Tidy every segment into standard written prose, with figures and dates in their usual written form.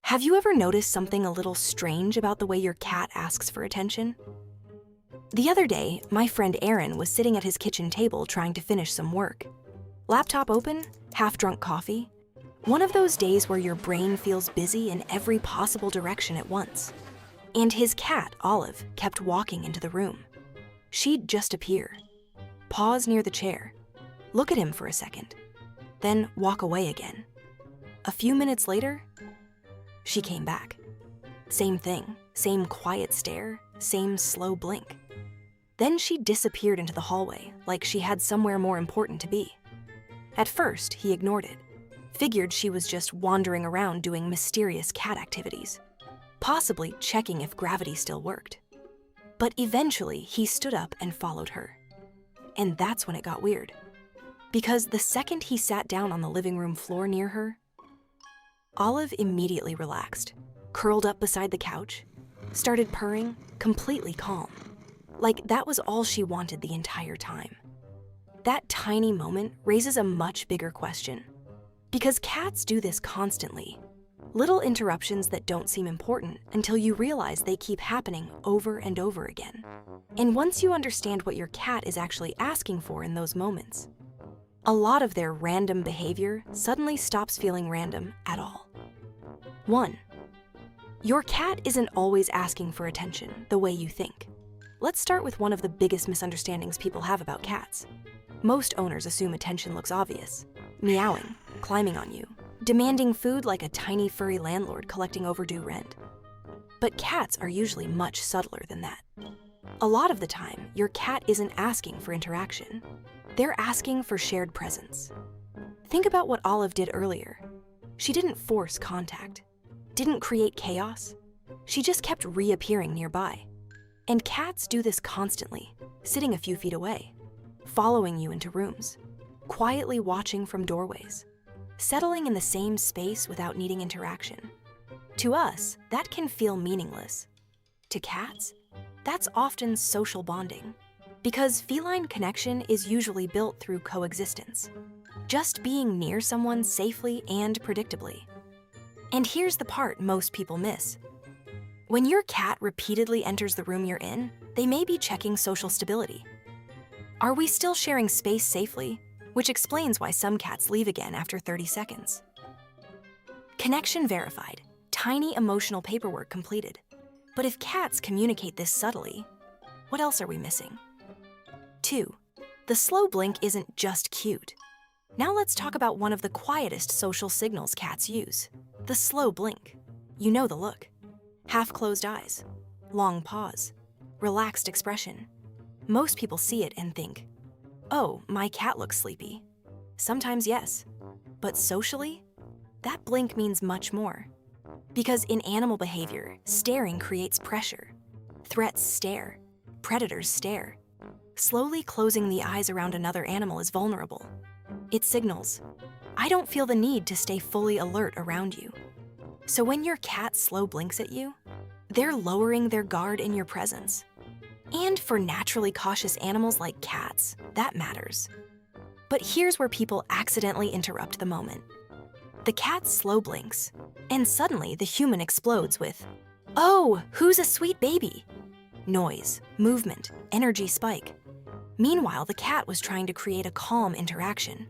Have you ever noticed something a little strange about the way your cat asks for attention? The other day, my friend Aaron was sitting at his kitchen table trying to finish some work. Laptop open, half-drunk coffee. One of those days where your brain feels busy in every possible direction at once. And his cat, Olive, kept walking into the room. She'd just appear, pause near the chair, look at him for a second, then walk away again. A few minutes later, she came back. Same thing, same quiet stare, same slow blink. Then she disappeared into the hallway like she had somewhere more important to be. At first, he ignored it, figured she was just wandering around doing mysterious cat activities, possibly checking if gravity still worked. But eventually, he stood up and followed her. And that's when it got weird. Because the second he sat down on the living room floor near her, Olive immediately relaxed, curled up beside the couch, started purring, completely calm. Like that was all she wanted the entire time. That tiny moment raises a much bigger question. Because cats do this constantly. Little interruptions that don't seem important until you realize they keep happening over and over again. And once you understand what your cat is actually asking for in those moments, a lot of their random behavior suddenly stops feeling random at all. 1. Your cat isn't always asking for attention the way you think. Let's start with one of the biggest misunderstandings people have about cats. Most owners assume attention looks obvious. Meowing, climbing on you, demanding food like a tiny furry landlord collecting overdue rent. But cats are usually much subtler than that. A lot of the time, your cat isn't asking for interaction. They're asking for shared presence. Think about what Olive did earlier. She didn't force contact, didn't create chaos. She just kept reappearing nearby. And cats do this constantly, sitting a few feet away, following you into rooms, quietly watching from doorways, settling in the same space without needing interaction. To us, that can feel meaningless. To cats, that's often social bonding, because feline connection is usually built through coexistence, just being near someone safely and predictably. And here's the part most people miss. When your cat repeatedly enters the room you're in, they may be checking social stability. Are we still sharing space safely? Which explains why some cats leave again after 30 seconds. Connection verified, tiny emotional paperwork completed. But if cats communicate this subtly, what else are we missing? 2. The slow blink isn't just cute. Now let's talk about one of the quietest social signals cats use, the slow blink. You know the look. Half-closed eyes, long pause, relaxed expression. Most people see it and think, oh, my cat looks sleepy. Sometimes yes, but socially, that blink means much more. Because in animal behavior, staring creates pressure. Threats stare, predators stare. Slowly closing the eyes around another animal is vulnerable. It signals, I don't feel the need to stay fully alert around you. So when your cat slow blinks at you, they're lowering their guard in your presence. And for naturally cautious animals like cats, that matters. But here's where people accidentally interrupt the moment. The cat slow blinks, and suddenly the human explodes with, oh, who's a sweet baby? Noise, movement, energy spike. Meanwhile, the cat was trying to create a calm interaction.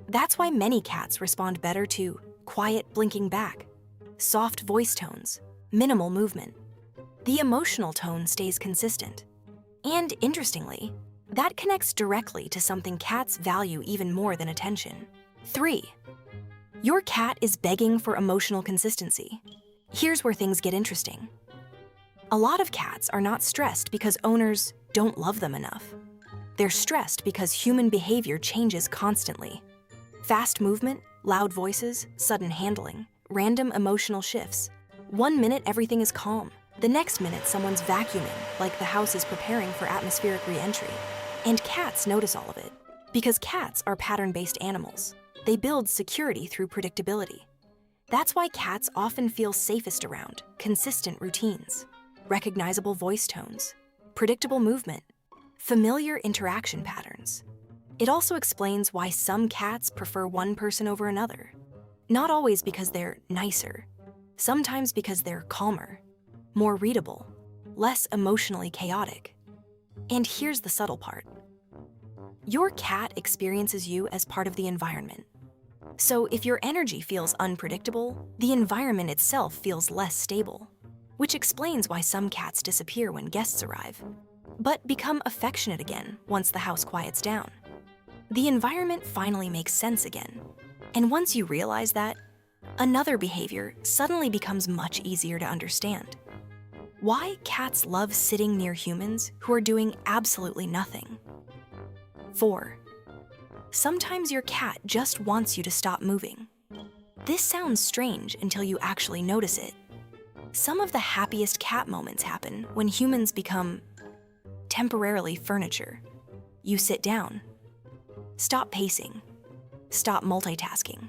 That's why many cats respond better to quiet blinking back, soft voice tones, minimal movement. The emotional tone stays consistent. And interestingly, that connects directly to something cats value even more than attention. 3. Your cat is begging for emotional consistency. Here's where things get interesting. A lot of cats are not stressed because owners don't love them enough. They're stressed because human behavior changes constantly. Fast movement, loud voices, sudden handling, random emotional shifts. 1 minute everything is calm. The next minute someone's vacuuming, like the house is preparing for atmospheric re-entry. And cats notice all of it. Because cats are pattern-based animals. They build security through predictability. That's why cats often feel safest around consistent routines, recognizable voice tones, predictable movement, familiar interaction patterns. It also explains why some cats prefer one person over another. Not always because they're nicer, sometimes because they're calmer, more readable, less emotionally chaotic. And here's the subtle part. Your cat experiences you as part of the environment. So if your energy feels unpredictable, the environment itself feels less stable, which explains why some cats disappear when guests arrive, but become affectionate again once the house quiets down. The environment finally makes sense again. And once you realize that, another behavior suddenly becomes much easier to understand. Why cats love sitting near humans who are doing absolutely nothing. 4. Sometimes your cat just wants you to stop moving. This sounds strange until you actually notice it. Some of the happiest cat moments happen when humans become temporarily furniture. You sit down. Stop pacing. Stop multitasking.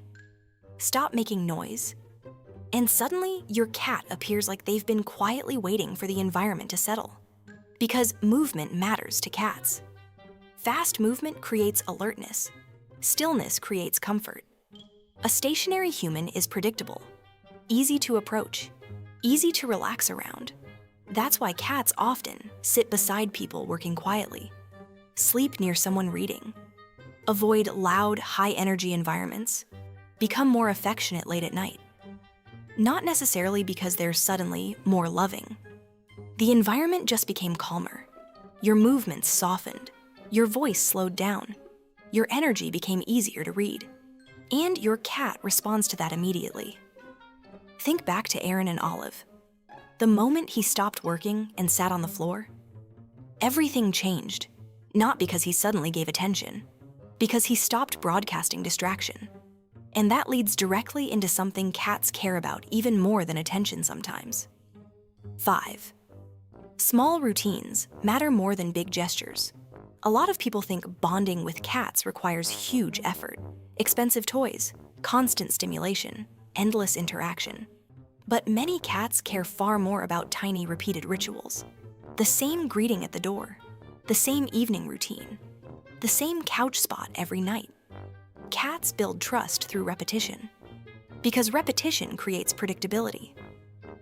Stop making noise. And suddenly, your cat appears like they've been quietly waiting for the environment to settle. Because movement matters to cats. Fast movement creates alertness. Stillness creates comfort. A stationary human is predictable, easy to approach, easy to relax around. That's why cats often sit beside people working quietly, sleep near someone reading, avoid loud, high-energy environments, become more affectionate late at night. Not necessarily because they're suddenly more loving. The environment just became calmer. Your movements softened. Your voice slowed down. Your energy became easier to read. And your cat responds to that immediately. Think back to Aaron and Olive. The moment he stopped working and sat on the floor, everything changed. Not because he suddenly gave attention, because he stopped broadcasting distraction. And that leads directly into something cats care about even more than attention sometimes. 5. Small routines matter more than big gestures. A lot of people think bonding with cats requires huge effort, expensive toys, constant stimulation, endless interaction. But many cats care far more about tiny repeated rituals. The same greeting at the door, the same evening routine, the same couch spot every night. Cats build trust through repetition. Because repetition creates predictability.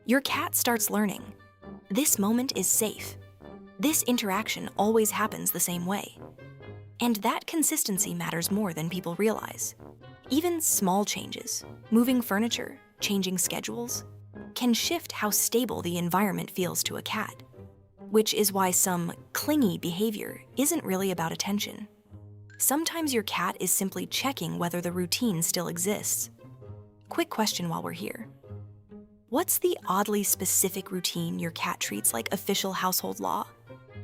Your cat starts learning. This moment is safe. This interaction always happens the same way. And that consistency matters more than people realize. Even small changes, moving furniture, changing schedules, can shift how stable the environment feels to a cat. Which is why some clingy behavior isn't really about attention. Sometimes your cat is simply checking whether the routine still exists. Quick question while we're here. What's the oddly specific routine your cat treats like official household law?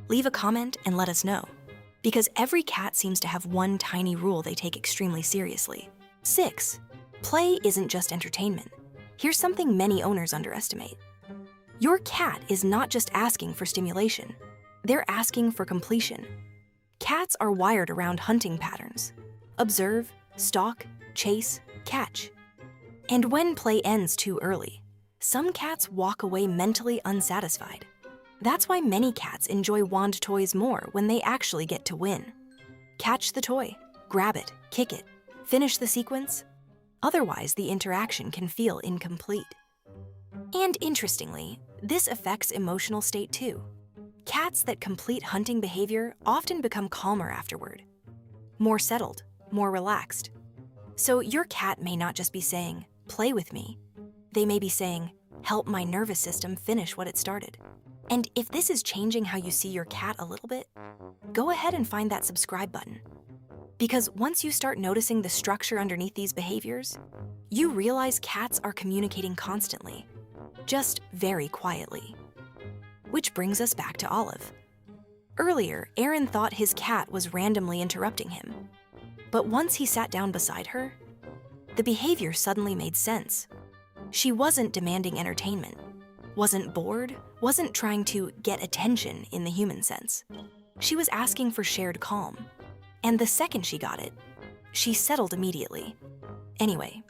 Leave a comment and let us know. Because every cat seems to have one tiny rule they take extremely seriously. 6. Play isn't just entertainment. Here's something many owners underestimate. Your cat is not just asking for stimulation. They're asking for completion. Cats are wired around hunting patterns. Observe, stalk, chase, catch. And when play ends too early, some cats walk away mentally unsatisfied. That's why many cats enjoy wand toys more when they actually get to win. Catch the toy, grab it, kick it, finish the sequence. Otherwise, the interaction can feel incomplete. And interestingly, this affects emotional state too. Cats that complete hunting behavior often become calmer afterward, more settled, more relaxed. So your cat may not just be saying, "Play with me." They may be saying, "Help my nervous system finish what it started." And if this is changing how you see your cat a little bit, go ahead and find that subscribe button. Because once you start noticing the structure underneath these behaviors, you realize cats are communicating constantly, just very quietly. Which brings us back to Olive. Earlier, Aaron thought his cat was randomly interrupting him. But once he sat down beside her, the behavior suddenly made sense. She wasn't demanding entertainment, wasn't bored, wasn't trying to get attention in the human sense. She was asking for shared calm. And the second she got it, she settled immediately. Anyway,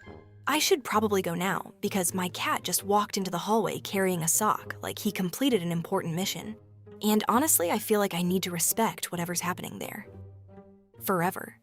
I should probably go now because my cat just walked into the hallway carrying a sock like he completed an important mission. And honestly, I feel like I need to respect whatever's happening there. FurEver.